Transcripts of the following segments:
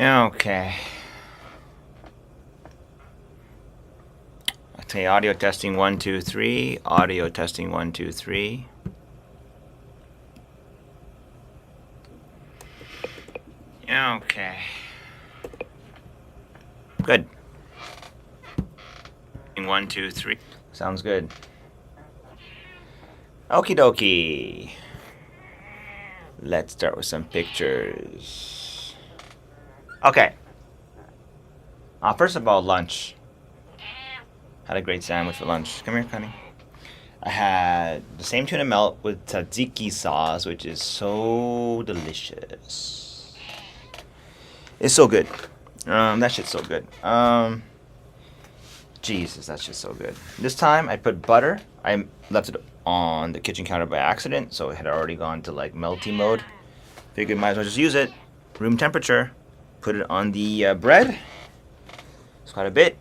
Okay. Okay, audio testing 1, 2, 3. Audio testing 1, 2, 3. Okay. Good. 1, 2, 3. Sounds good. Okie dokie. Let's start with some pictures. Okay. First of all, lunch. Had a great sandwich for lunch. Come here, honey. I had the same tuna melt with tzatziki sauce, which is so delicious. It's so good. That shit's so good. Jesus, that shit's so good. This time I put butter. I left it on the kitchen counter by accident, so it had already gone to like melty mode. Figured might as well just use it. Room temperature. Put it on the bread. It's quite a bit.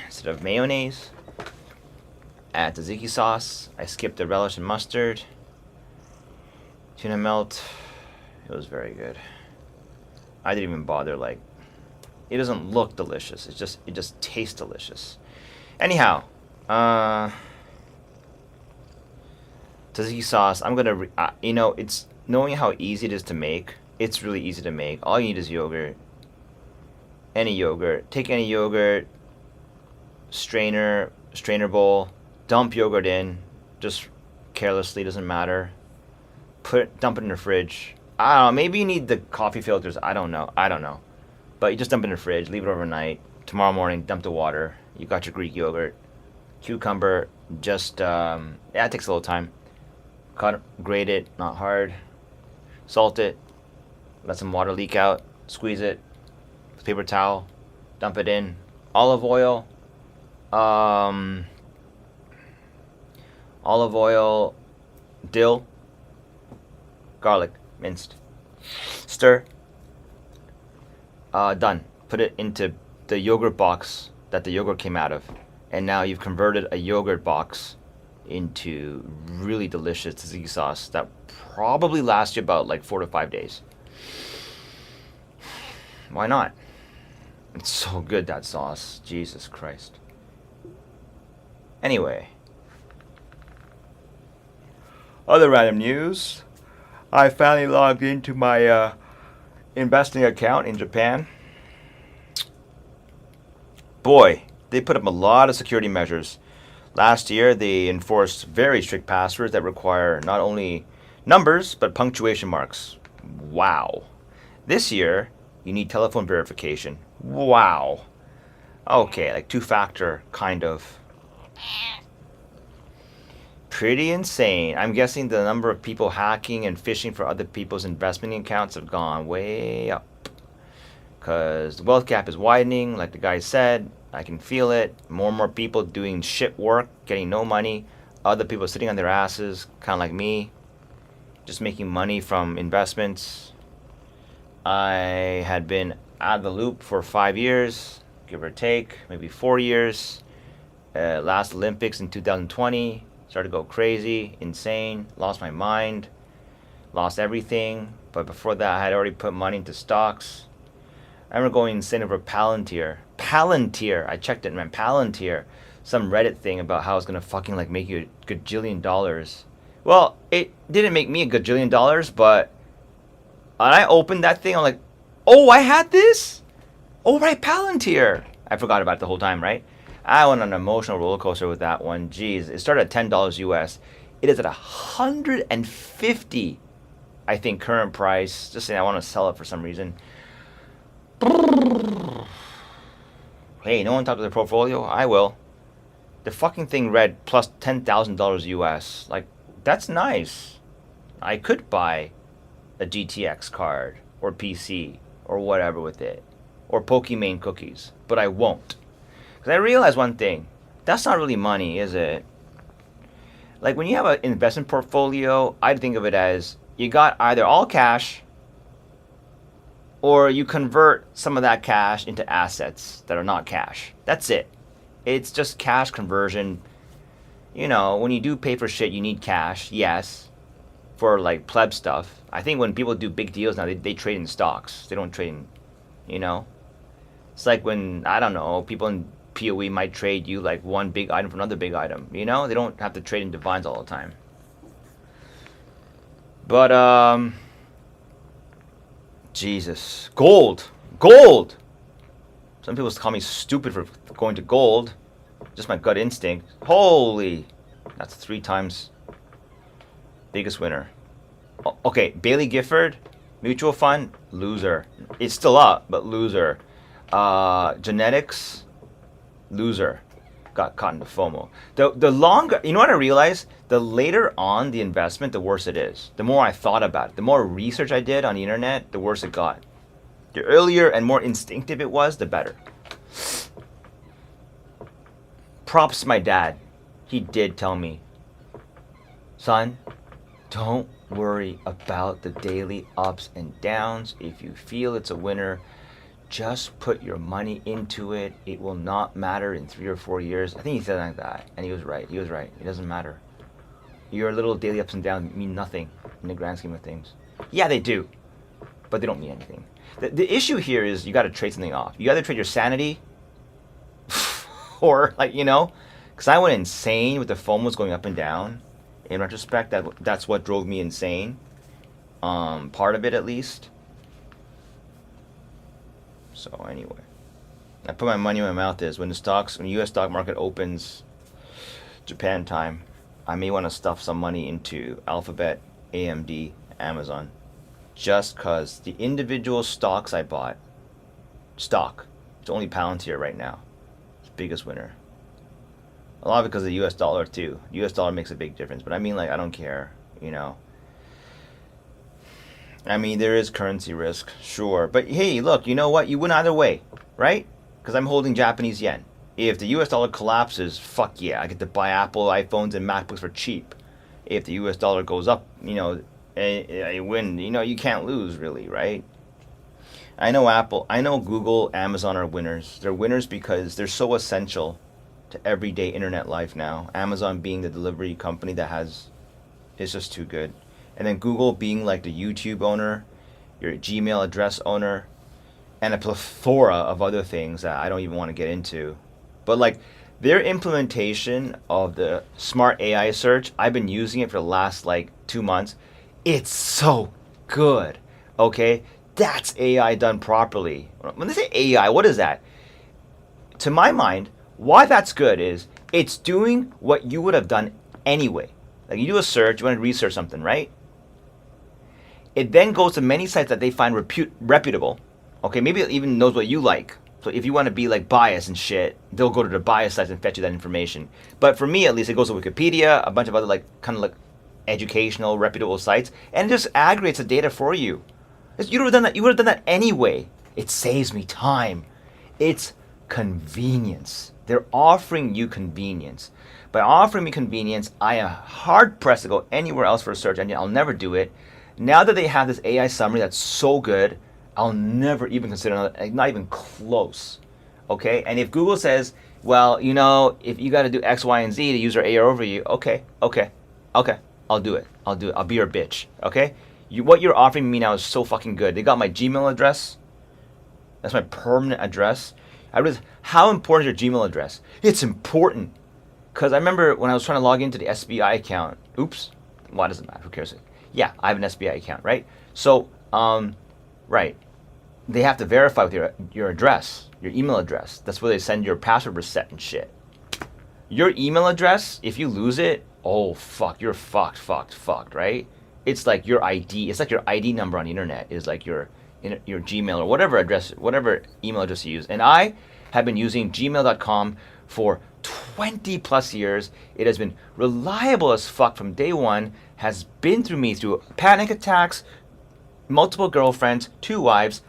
Instead of mayonnaise. Add tzatziki sauce. I skipped the relish and mustard. Tuna melt. It was very good. I didn't even bother, like, it doesn't look delicious. It just tastes delicious. Anyhow, tzatziki sauce. I'm gonna, it's knowing how easy it is to make. It's really easy to make. All you need is yogurt. Any yogurt. Take any yogurt. Strainer bowl. Dump yogurt in, just carelessly, doesn't matter. Dump it in the fridge. I don't know, maybe you need the coffee filters, I don't know. But you just dump it in the fridge, leave it overnight. Tomorrow morning, dump the water. You got your Greek yogurt. Cucumber, just, it takes a little time. Grate it, not hard. Salt it, let some water leak out, squeeze it, with paper towel, dump it in. Olive oil, dill, garlic, minced. Stir. Done. Put it into the yogurt box that the yogurt came out of. And now you've converted a yogurt box into really delicious tzatziki sauce that probably lasts you about like 4 to 5 days. Why not? It's so good, that sauce. Jesus Christ. Anyway. Other random news. I finally logged into my investing account in Japan. Boy, they put up a lot of security measures. Last year, they enforced very strict passwords that require not only numbers, but punctuation marks. Wow. This year, you need telephone verification. Wow. Okay, like two-factor, kind of. Pretty insane. I'm guessing the number of people hacking and phishing for other people's investment accounts have gone way up. Because the wealth gap is widening, like the guy said. I can feel it. More and more people doing shit work, getting no money. Other people sitting on their asses, kind of like me. Just making money from investments. I had been out of the loop for 5 years, give or take, maybe 4 years. Last Olympics in 2020. Started to go crazy, insane, lost my mind, lost everything. But before that, I had already put money into stocks. I remember going insane over Palantir. Palantir! I checked it, man. Palantir. Some Reddit thing about how it's gonna fucking like make you a gajillion dollars. Well, it didn't make me a gajillion dollars, but when I opened that thing, I'm like, oh, I had this? Oh, right, Palantir. I forgot about it the whole time, right? I went on an emotional roller coaster with that one. Jeez, it started at $10 US. It is at $150, I think, current price. Just saying, I want to sell it for some reason. Hey, no one talked to their portfolio? I will. The fucking thing read plus $10,000 US. Like, that's nice. I could buy a GTX card or PC or whatever with it. Or Pokimane cookies. But I won't. Because I realized one thing. That's not really money, is it? Like, when you have an investment portfolio, I'd think of it as you got either all cash or you convert some of that cash into assets that are not cash. That's it. It's just cash conversion. You know, when you do pay for shit, you need cash, yes, for like pleb stuff. I think when people do big deals now, they trade in stocks. They don't trade in You know, it's like when, I don't know, people in PoE might trade you like one big item for another big item. You know, they don't have to trade in divines all the time. But Jesus, gold. Some people call me stupid for going to gold. Just my gut instinct. Holy, that's 3 times biggest winner. Okay, Bailey Gifford, mutual fund, loser. It's still up, but loser. Genetics, loser. Got caught in the FOMO. The longer, you know what I realized? The later on the investment, the worse it is. The more I thought about it, the more research I did on the internet, the worse it got. The earlier and more instinctive it was, the better. Props to my dad. He did tell me, son, don't worry about the daily ups and downs. If you feel it's a winner, just put your money into it. It will not matter in 3 or 4 years. I think he said like that, and he was right. It doesn't matter. Your little daily ups and downs mean nothing in the grand scheme of things. Yeah, they do, but they don't mean anything. The issue here is you got to trade something off. You either trade your sanity, or like, you know, because I went insane with the FOMOs going up and down. In retrospect, that's what drove me insane. Part of it, at least. So anyway, I put my money where my mouth is. When the U.S. stock market opens, Japan time, I may want to stuff some money into Alphabet, AMD, Amazon, just because the individual stocks I bought, it's only Palantir right now, it's the biggest winner. A lot because of the U.S. dollar too. The U.S. dollar makes a big difference, but I mean, like, I don't care, you know. I mean, there is currency risk, sure. But hey, look, you know what? You win either way, right? Because I'm holding Japanese yen. If the US dollar collapses, fuck yeah, I get to buy Apple iPhones and MacBooks for cheap. If the US dollar goes up, you know, I win. You know, you can't lose, really, right? I know Google, Amazon are winners. They're winners because they're so essential to everyday internet life now. Amazon being the delivery company is just too good. And then Google being like the YouTube owner, your Gmail address owner, and a plethora of other things that I don't even want to get into. But like their implementation of the smart AI search, I've been using it for the last like 2 months. It's so good. Okay? That's AI done properly. When they say AI, what is that? To my mind, why that's good is it's doing what you would have done anyway. Like you do a search, you want to research something, right? It then goes to many sites that they find reputable. Okay, maybe it even knows what you like. So if you want to be like biased and shit, they'll go to the bias sites and fetch you that information. But for me, at least, it goes to Wikipedia, a bunch of other like kind of like educational, reputable sites, and it just aggregates the data for you. You would have done that. You would have done that anyway. It saves me time. It's convenience. They're offering you convenience. By offering me convenience, I am hard pressed to go anywhere else for a search engine. I'll never do it. Now that they have this AI summary that's so good, I'll never even consider another, not even close. Okay? And if Google says, well, you know, if you got to do X, Y, and Z to use our AI over you, okay, I'll do it. I'll be your bitch. Okay? What you're offering me now is so fucking good. They got my Gmail address. That's my permanent address. How important is your Gmail address? It's important. Because I remember when I was trying to log into the SBI account. Oops. Why does it matter? Who cares? Yeah, I have an SBI account, right? So, right. They have to verify with your address, your email address. That's where they send your password reset and shit. Your email address, if you lose it, oh fuck, you're fucked, right? It's like your ID. It's like your ID number on the internet is like your Gmail or whatever email address you use. And I have been using gmail.com for 20 plus years. It has been reliable as fuck from day one. Has been through me through panic attacks, multiple girlfriends, 2 wives.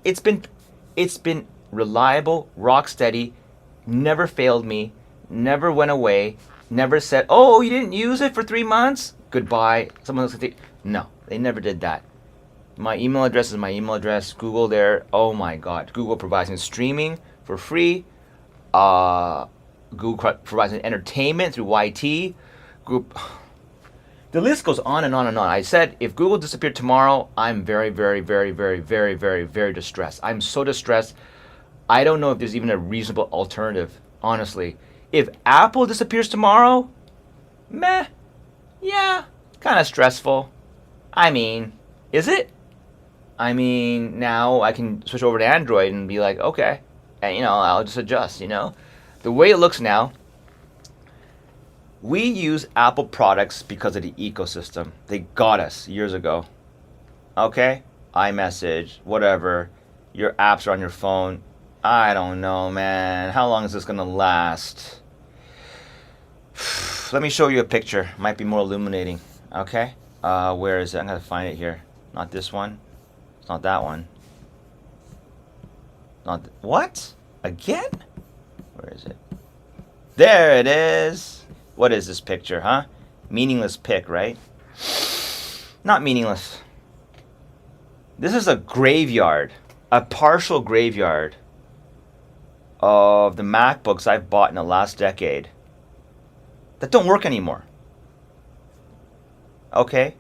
It's been reliable, rock steady, never failed me, never went away, never said, oh, you didn't use it for 3 months? Goodbye. Someone else can take. No, they never did that. My email address is my email address. Google there. Oh my God. Google provides me streaming for free. Google provides me entertainment through YT. Group. The list goes on and on and on. I said if Google disappeared tomorrow, I'm very, very, very, very, very, very, very distressed. I'm so distressed. I don't know if there's even a reasonable alternative, honestly. If Apple disappears tomorrow, meh, yeah, kind of stressful. I mean, is it? I mean, now I can switch over to Android and be like, okay, and I'll just adjust. The way it looks now, we use Apple products because of the ecosystem. They got us years ago. Okay? iMessage, whatever. Your apps are on your phone. I don't know, man. How long is this going to last? Let me show you a picture. Might be more illuminating. Okay? Where is it? I'm going to find it here. Not this one. It's not that one. What? Again? Where is it? There it is. What is this picture, huh? Meaningless pic, right? Not meaningless. This is a graveyard, a partial graveyard of the MacBooks I've bought in the last decade that don't work anymore. Okay?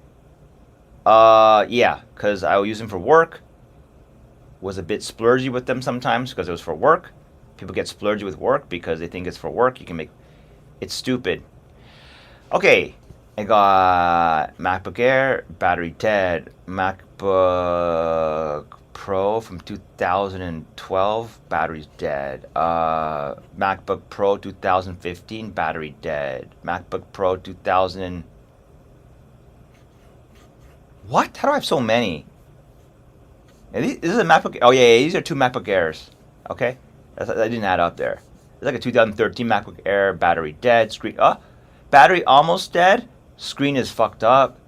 Yeah, because I would use them for work. Was a bit splurgy with them sometimes because it was for work. People get splurgy with work because they think it's for work. You can make... It's stupid. Okay, I got MacBook Air, battery dead. MacBook Pro from 2012, battery's dead. MacBook Pro 2015, battery dead. MacBook Pro 2000... What? How do I have so many? This is a MacBook... Oh, yeah, these are two MacBook Airs. Okay? That didn't add up there. It's like a 2013 MacBook Air, battery dead, screen... battery almost dead, screen is fucked up,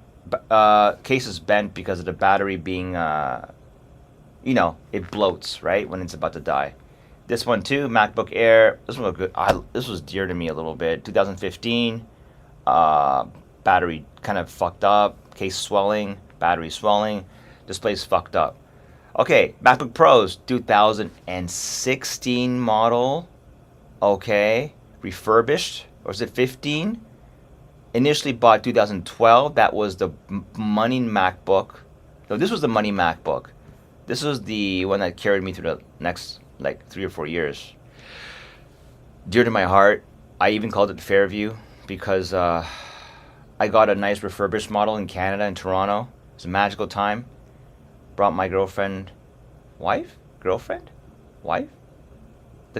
case is bent because of the battery being, it bloats, right, when it's about to die. This one too, MacBook Air, this one looked good. This was dear to me a little bit. 2015, battery kind of fucked up, case swelling, battery swelling, display's fucked up. Okay, MacBook Pros, 2016 model, okay, refurbished, or is it 15? Initially bought 2012, that was the money MacBook. No, this was the money MacBook. This was the one that carried me through the next, 3 or 4 years. Dear to my heart, I even called it Fairview because I got a nice refurbished model in Canada, in Toronto. It was a magical time. Brought my girlfriend, the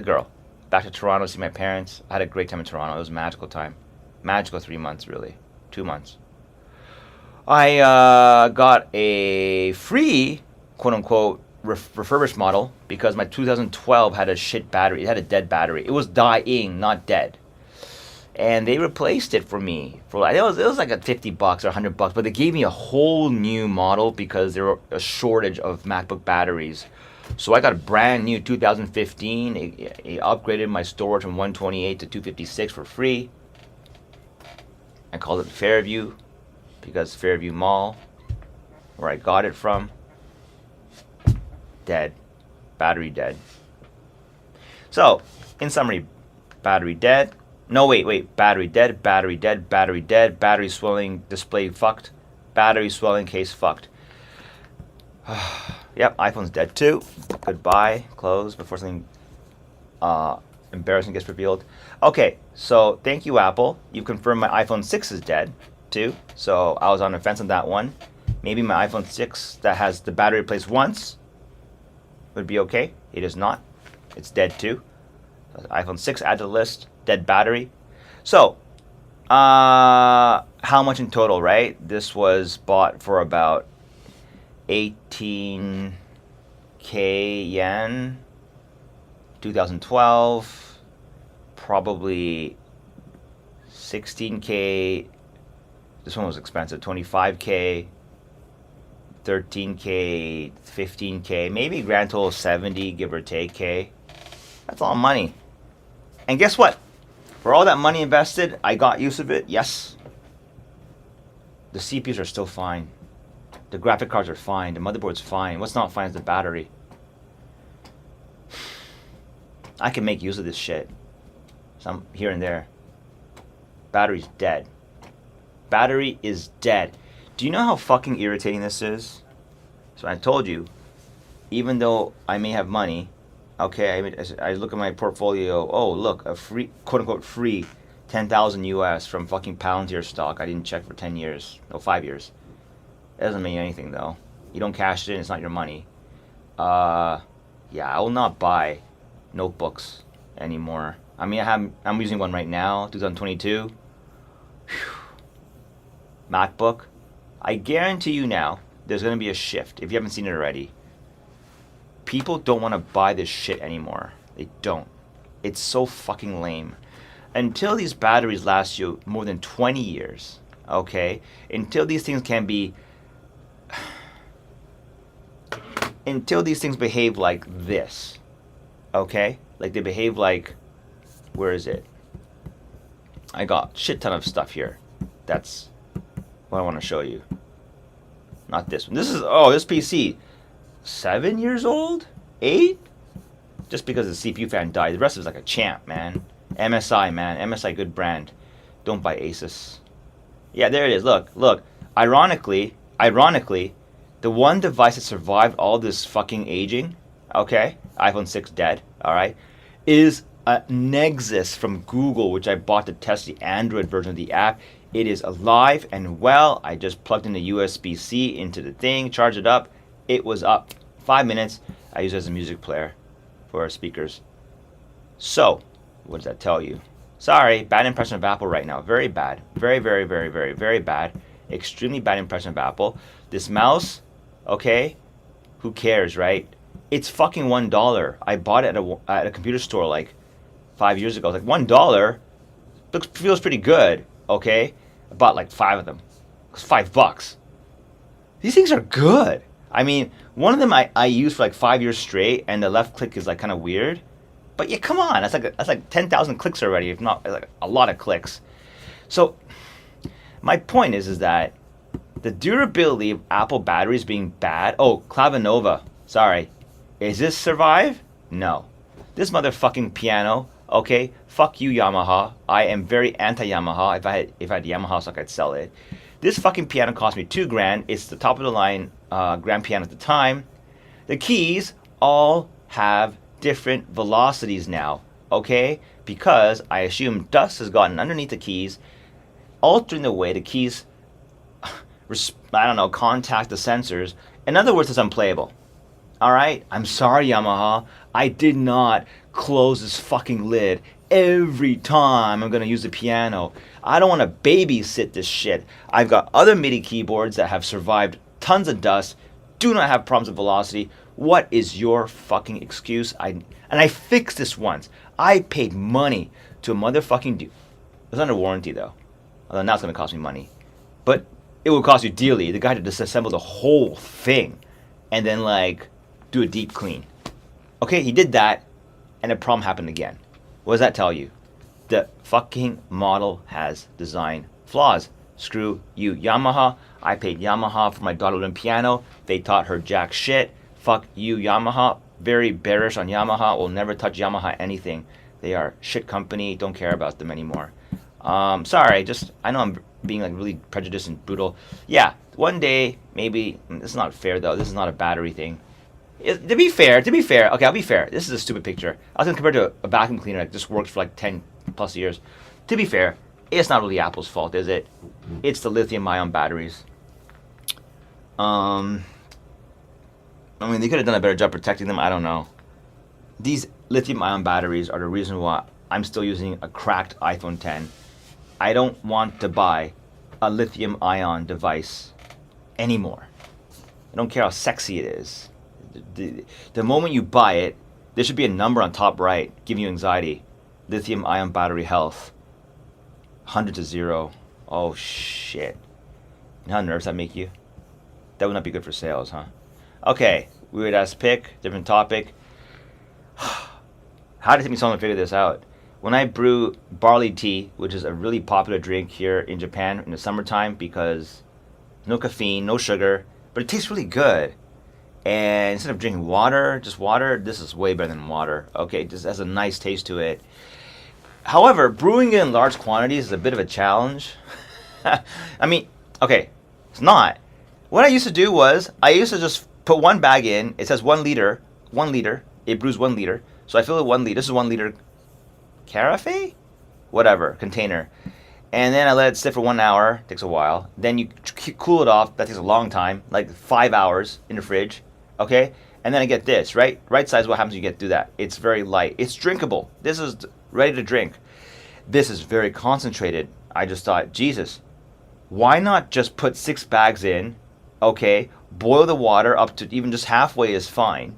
girl, back to Toronto to see my parents. I had a great time in Toronto. It was a magical time. Magical 3 months, really. 2 months. I got a free, quote-unquote, refurbished model because my 2012 had a shit battery. It had a dead battery. It was dying, not dead. And they replaced it for me. It was like a $50 or $100, but they gave me a whole new model because there were a shortage of MacBook batteries. So I got a brand new 2015. It upgraded my storage from 128 to 256 for free. I called it Fairview because Fairview Mall, where I got it from, dead. Battery dead. So, in summary, battery dead. No, wait. Battery dead, battery dead, battery dead, battery swelling, display fucked, battery swelling, case fucked. Yep, iPhone's dead too. Goodbye. Close before something embarrassing gets revealed. Okay, so thank you, Apple. You confirmed my iPhone 6 is dead too. So I was on the fence on that one. Maybe my iPhone 6 that has the battery replaced once would be okay. It is not. It's dead too. So iPhone 6 add to the list. Dead battery. So, how much in total, right? This was bought for about 18K yen. 2012. Probably 16K. This one was expensive. 25K. 13K. 15K. Maybe grand total 70, give or take K. That's a lot of money. And guess what? For all that money invested, I got use of it, yes. The CPUs are still fine. The graphic cards are fine. The motherboard's fine. What's not fine is the battery. I can make use of this shit. Some here and there. Battery's dead. Battery is dead. Do you know how fucking irritating this is? So I told you, even though I may have money, okay, I look at my portfolio. Oh, look, a free, quote unquote, free 10,000 US from fucking Palantir stock. I didn't check for 10 years. No, 5 years. It doesn't mean anything though. You don't cash it in, it's not your money. Yeah, I will not buy notebooks anymore. I mean, I'm using one right now, 2022. Whew. MacBook. I guarantee you now, there's going to be a shift, if you haven't seen it already. People don't want to buy this shit anymore. They don't. It's so fucking lame. Until these batteries last you more than 20 years, okay? Until these things can be... Until these things behave like this, okay? Like they behave like... Where is it? I got shit ton of stuff here. That's what I want to show you. Not this one. This is... Oh, this PC... 7 years old? 8? Just because the CPU fan died. The rest of it's like a champ, man. MSI, man. MSI, good brand. Don't buy Asus. Yeah, there it is. Look. Ironically, the one device that survived all this fucking aging, okay, iPhone 6 dead, alright, is a Nexus from Google, which I bought to test the Android version of the app. It is alive and well. I just plugged in the USB-C into the thing, charged it up. It was up. 5 minutes. I use it as a music player for our speakers. So, what does that tell you? Sorry, bad impression of Apple right now. Very bad. Very, very, very, very, very bad. Extremely bad impression of Apple. This mouse, okay, who cares, right? It's fucking $1. I bought it at a computer store like 5 years ago. It's like $1. Feels pretty good, okay? I bought like 5 of them. It was $5. These things are good. I mean, one of them I used for like 5 years straight, and the left click is like kind of weird. But yeah, come on, that's like 10,000 clicks already, if not like a lot of clicks. So my point is that the durability of Apple batteries being bad. Oh, Clavinova, sorry, is this survive? No, this motherfucking piano. Okay, fuck you, Yamaha. I am very anti-Yamaha. If I had Yamaha stock, I'd sell it. This fucking piano cost me $2,000. It's the top of the line grand piano at the time. The keys all have different velocities now, okay? Because I assume dust has gotten underneath the keys, altering the way the keys, contact the sensors. In other words, it's unplayable. Alright? I'm sorry, Yamaha. I did not close this fucking lid every time I'm going to use the piano. I don't want to babysit this shit. I've got other MIDI keyboards that have survived tons of dust, do not have problems with velocity. What is your fucking excuse? I fixed this once. I paid money to a motherfucking dude. It was under warranty though. Although now it's going to cost me money. But it will cost you dearly. The guy to disassemble the whole thing and then like do a deep clean. Okay, he did that and a problem happened again. What does that tell you? The fucking model has design flaws. Screw you, Yamaha. I paid Yamaha for my daughter piano. They taught her jack shit. Fuck you, Yamaha. Very bearish on Yamaha. Will never touch Yamaha anything. They are shit company. Don't care about them anymore. Sorry. I know I'm being like really prejudiced and brutal. Yeah, one day maybe. This is not fair though. This is not a battery thing. To be fair, okay, I'll be fair. This is a stupid picture. I was gonna compare it to a vacuum cleaner that just worked for like 10 plus years. To be fair, it's not really Apple's fault, is it? It's the lithium-ion batteries. I mean, they could have done a better job protecting them. I don't know. These lithium-ion batteries are the reason why I'm still using a cracked iPhone 10. I don't want to buy a lithium-ion device anymore. I don't care how sexy it is. The moment you buy it, there should be a number on top right giving you anxiety. Lithium-ion battery health. 100 to 0. Oh, shit. You know how nervous that make you? That would not be good for sales, huh? Okay, weird ass pick, different topic. How did it take me so long to figure this out? When I brew barley tea, which is a really popular drink here in Japan in the summertime because no caffeine, no sugar, but it tastes really good. And instead of drinking water, just water, this is way better than water. Okay, it just has a nice taste to it. However, brewing it in large quantities is a bit of a challenge. I mean, okay, it's not. What I used to do was I used to just put one bag in. It says 1 liter, 1 liter. It brews 1 liter. So I fill it 1 liter. This is 1 liter carafe, whatever container, and then I let it sit for 1 hour. Takes a while. Then you cool it off. That takes a long time, like 5 hours in the fridge. Okay, and then I get this right size. What happens when you get through that? It's very light. It's drinkable. This is ready to drink. This is very concentrated. I just thought, Jesus, why not just put 6 bags in? Okay, boil the water up to even just halfway is fine.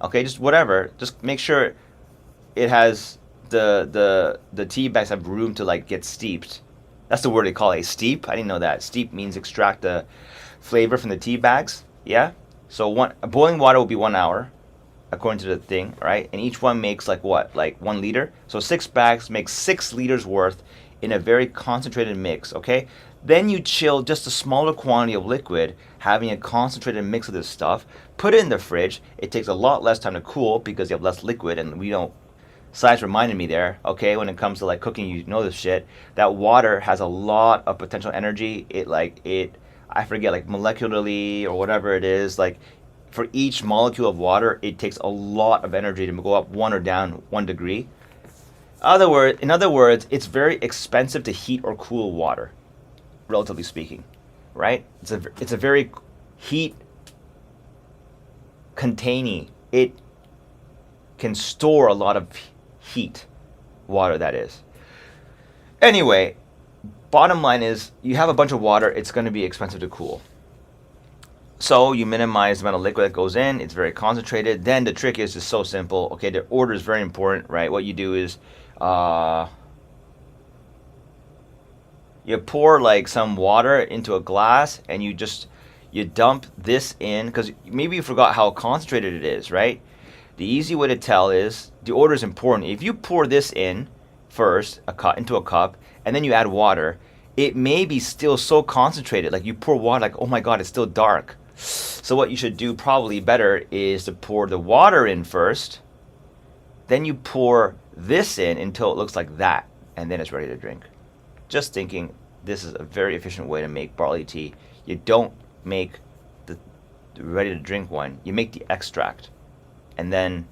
Okay, just whatever. Just make sure it has the tea bags have room to like get steeped. That's the word they call it, steep. I didn't know that. Steep means extract the flavor from the tea bags. Yeah. So boiling water will be 1 hour, according to the thing, right? And each one makes like what, like 1 liter. So 6 bags makes 6 liters worth in a very concentrated mix. Okay. Then you chill just a smaller quantity of liquid, having a concentrated mix of this stuff. Put it in the fridge. It takes a lot less time to cool because you have less liquid, and we don't. Science reminded me there, okay, when it comes to like cooking, you know this shit. That water has a lot of potential energy. I forget, like molecularly or whatever it is, like for each molecule of water, it takes a lot of energy to go up 1 or down 1 degree. In other words, it's very expensive to heat or cool water, relatively speaking, right? It's a very heat containing. It can store a lot of heat, water that is. Anyway, bottom line is you have a bunch of water, it's going to be expensive to cool. So you minimize the amount of liquid that goes in. It's very concentrated. Then the trick is just so simple. Okay, the order is very important, right? What you do is you pour like some water into a glass, and you dump this in, because maybe you forgot how concentrated it is, right? The easy way to tell is the order is important. If you pour this in first, into a cup, and then you add water, it may be still so concentrated. Like you pour water, like, oh my God, it's still dark. So what you should do probably better is to pour the water in first, then you pour this in until it looks like that, and then it's ready to drink. Just thinking, this is a very efficient way to make barley tea. You don't make the ready to drink one. You make the extract, and then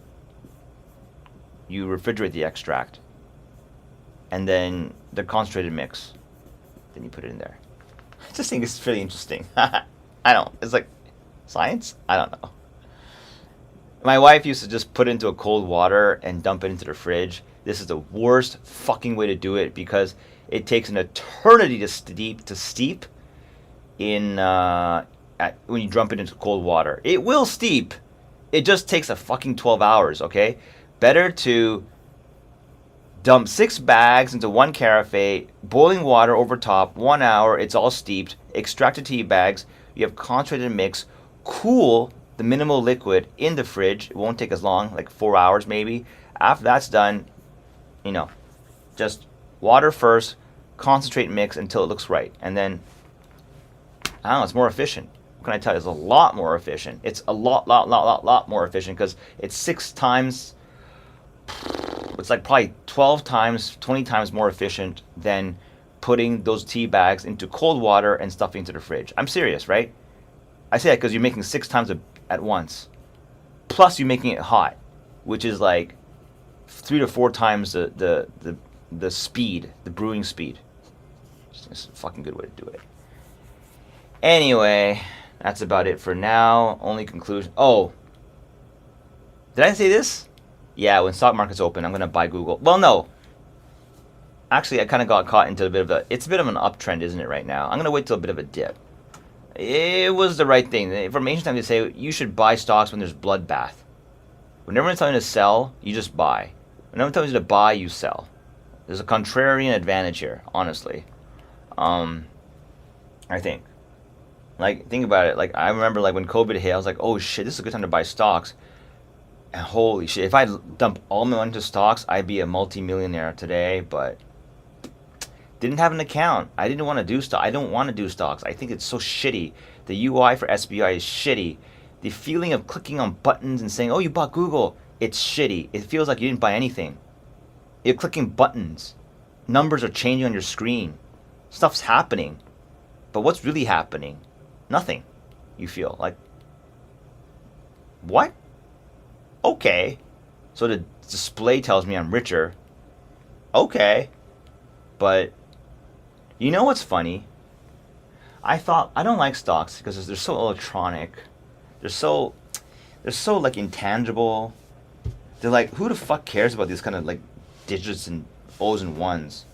you refrigerate the extract, and then the concentrated mix, then you put it in there. I just think it's really interesting. It's like science? I don't know. My wife used to just put it into a cold water and dump it into the fridge. This is the worst fucking way to do it, because it takes an eternity to steep in when you dump it into cold water. It will steep. It just takes a fucking 12 hours, okay? Better to dump 6 bags into 1 carafe, boiling water over top, 1 hour, it's all steeped, extract the tea bags, you have concentrated mix, cool the minimal liquid in the fridge. It won't take as long, like 4 hours maybe. After that's done, just water first, concentrate mix until it looks right. And then, I don't know, it's more efficient. What can I tell you? It's a lot more efficient. It's a lot more efficient, because it's 6 times, it's like probably 12 times, 20 times more efficient than putting those tea bags into cold water and stuffing into the fridge. I'm serious, right? I say that because you're making 6 times at once. Plus you're making it hot, which is like 3 to 4 times the speed, the brewing speed. It's a fucking good way to do it. Anyway, that's about it for now. Only conclusion. Oh, did I say this? Yeah, when stock market's open, I'm going to buy Google. Well, no. Actually, I kind of got caught into it's a bit of an uptrend, isn't it, right now? I'm going to wait till a bit of a dip. It was the right thing. From ancient times, they say you should buy stocks when there's bloodbath. When everyone's telling you to sell, you just buy. When everyone tells you to buy, you sell. There's a contrarian advantage here, honestly. I think. Like, think about it. Like, I remember, like, when COVID hit, I was like, oh, shit, this is a good time to buy stocks. And holy shit, if I dump all my money into stocks, I'd be a multi-millionaire today, but didn't have an account. I didn't want to do stock. I don't want to do stocks. I think it's so shitty. The UI for SBI is shitty. The feeling of clicking on buttons and saying, oh, you bought Google, it's shitty. It feels like you didn't buy anything. You're clicking buttons. Numbers are changing on your screen. Stuff's happening. But what's really happening? Nothing. You feel like, what? Okay. So the display tells me I'm richer. Okay. But you know what's funny? I don't like stocks because they're so electronic. They're so like intangible. They're like, who the fuck cares about these kind of like digits and O's and ones?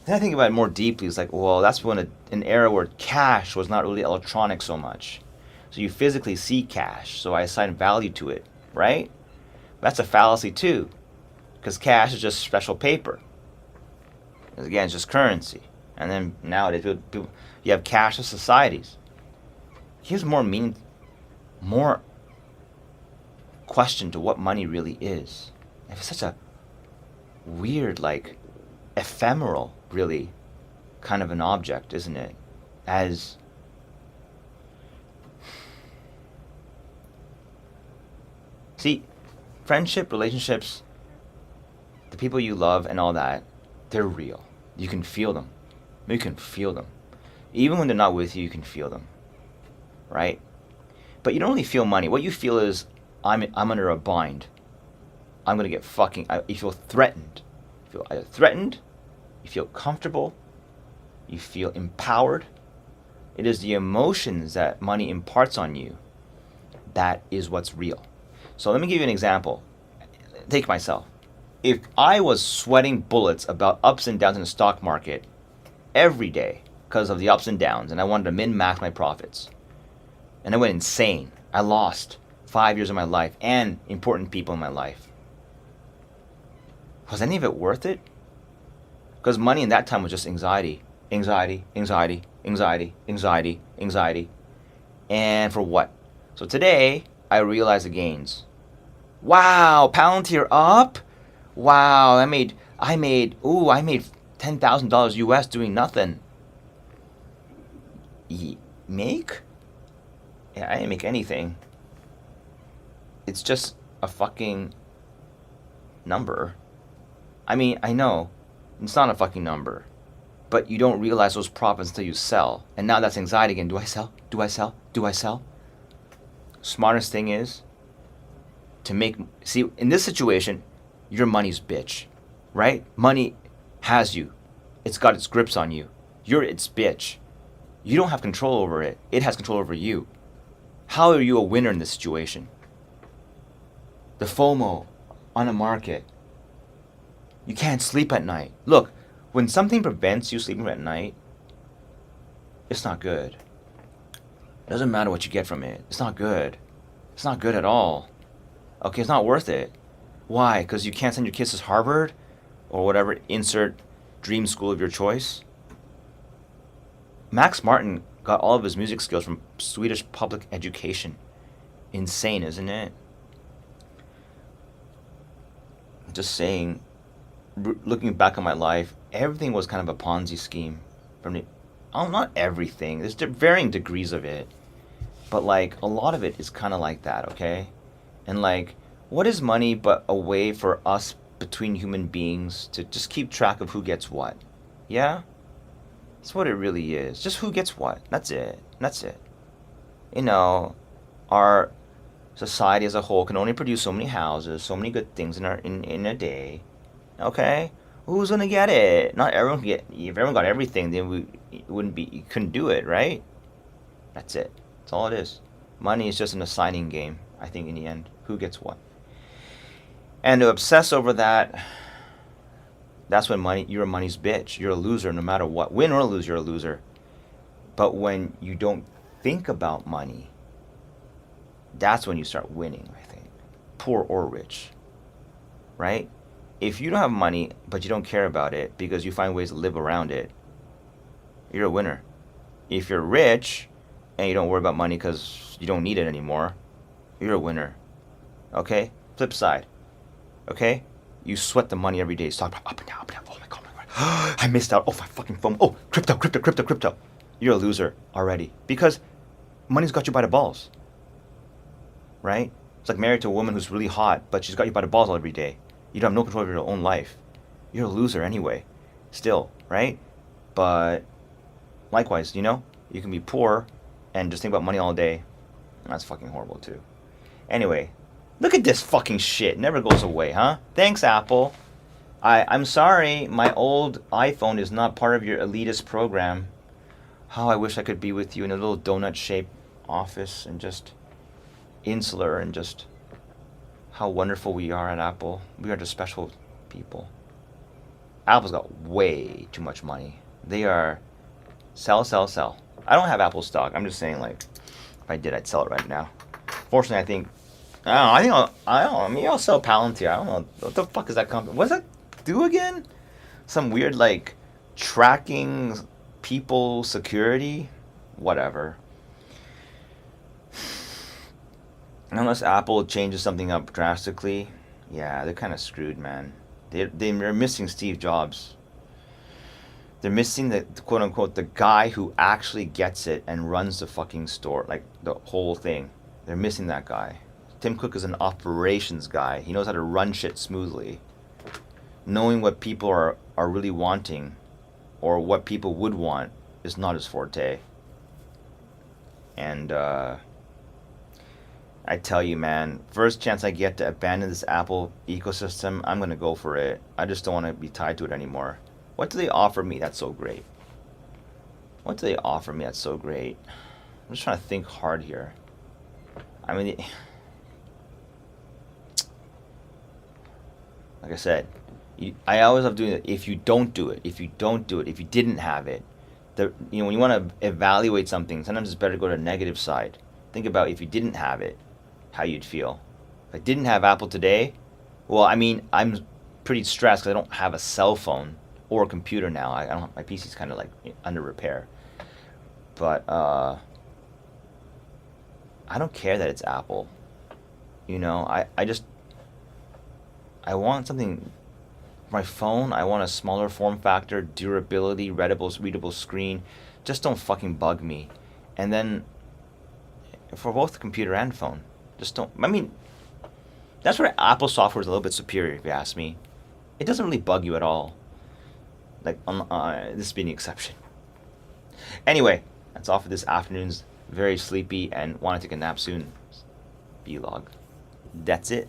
Then I think about it more deeply. It's like, well, that's when an era where cash was not really electronic so much. So you physically see cash, so I assign value to it, right? That's a fallacy too, because cash is just special paper. Because again, it's just currency. And then nowadays, you have cashless societies. Here's more question to what money really is. It's such a weird, like, ephemeral, really, kind of an object, isn't it? As see, friendship, relationships, the people you love and all that, they're real. You can feel them. You can feel them. Even when they're not with you, you can feel them. Right? But you don't really feel money. What you feel is, I'm under a bind. I'm going to get you feel threatened. You feel either threatened, you feel comfortable, you feel empowered. It is the emotions that money imparts on you that is what's real. So let me give you an example. Take myself. If I was sweating bullets about ups and downs in the stock market every day because of the ups and downs, and I wanted to min-max my profits, and I went insane. I lost 5 years of my life and important people in my life. Was any of it worth it? Because money in that time was just anxiety. Anxiety, anxiety, anxiety, anxiety, anxiety. And for what? So today, I realize the gains. Wow, Palantir up? Wow, I made $10,000 US doing nothing. Make? Yeah, I didn't make anything. It's just a fucking number. I mean, I know it's not a fucking number, but you don't realize those profits until you sell. And now that's anxiety again. Do I sell? Do I sell? Do I sell? Smartest thing is see, in this situation, your money's bitch, right? Money has you. It's got its grips on you. You're its bitch. You don't have control over it. It has control over you. How are you a winner in this situation? The FOMO on a market. You can't sleep at night. Look, when something prevents you sleeping at night, it's not good. It doesn't matter what you get from it. It's not good. It's not good at all. Okay, it's not worth it. Why? Because you can't send your kids to Harvard or whatever, insert dream school of your choice? Max Martin got all of his music skills from Swedish public education. Insane, isn't it? Just saying, looking back on my life, everything was kind of a Ponzi scheme. Not everything. There's varying degrees of it. But like, a lot of it is kind of like that, okay? And like, what is money but a way for us between human beings to just keep track of who gets what? Yeah? That's what it really is. Just who gets what. That's it. That's it. You know, our society as a whole can only produce so many houses, so many good things in a day. Okay? Who's gonna get it? Not everyone can get. If everyone got everything, then you couldn't do it, right? That's it. That's all it is. Money is just an assigning game, I think, in the end. Who gets what? And to obsess over that, that's when you're a money's bitch. You're a loser no matter what. Win or lose, you're a loser. But when you don't think about money, that's when you start winning, I think. Poor or rich. Right? If you don't have money, but you don't care about it because you find ways to live around it, you're a winner. If you're rich and you don't worry about money because you don't need it anymore, you're a winner. Okay? Flip side. Okay? You sweat the money every day. Stop up and down, up and down. Oh my god, oh my god. I missed out. Oh, my fucking phone. Oh, crypto. You're a loser already. Because money's got you by the balls. Right? It's like married to a woman who's really hot, but she's got you by the balls every day. You don't have no control over your own life. You're a loser anyway. Still, right? But Likewise, you can be poor and just think about money all day. That's fucking horrible too. Anyway, look at this fucking shit. Never goes away, huh? Thanks, Apple. I'm sorry, my old iPhone is not part of your elitist program. How I wish I could be with you in a little donut-shaped office and just insular and just how wonderful we are at Apple. We are just special people. Apple's got way too much money. They are sell, sell, sell. I don't have Apple stock. I'm just saying, like, if I did, I'd sell it right now. Fortunately, I think, I don't know, maybe I'll sell Palantir. I don't know. What the fuck is that company? What does that do again? Some weird, like, tracking people security? Whatever. Unless Apple changes something up drastically, yeah, they're kind of screwed, man. They're missing Steve Jobs. They're missing the quote unquote the guy who actually gets it and runs the fucking store, like the whole thing. They're missing that guy. Tim Cook is an operations guy. He knows how to run shit smoothly. Knowing what people are really wanting or what people would want is not his forte. And I tell you, man, first chance I get to abandon this Apple ecosystem, I'm going to go for it. I just don't want to be tied to it anymore. What do they offer me that's so great? What do they offer me that's so great? I'm just trying to think hard here. I mean, like I said, I always love doing it. If you don't do it, if you didn't have it, when you want to evaluate something, sometimes it's better to go to the negative side. Think about if you didn't have it, how you'd feel. If I didn't have Apple today, well, I mean, I'm pretty stressed because I don't have a cell phone or a computer now. I don't. My PC's kind of like under repair. But I don't care that it's Apple. I want something. My phone, I want a smaller form factor, durability, readable screen. Just don't fucking bug me. And then for both the computer and phone, just don't. I mean, that's where Apple software is a little bit superior, if you ask me. It doesn't really bug you at all. Like, this being the exception. Anyway, that's all for this afternoon's very sleepy and want to take a nap soon vlog. That's it.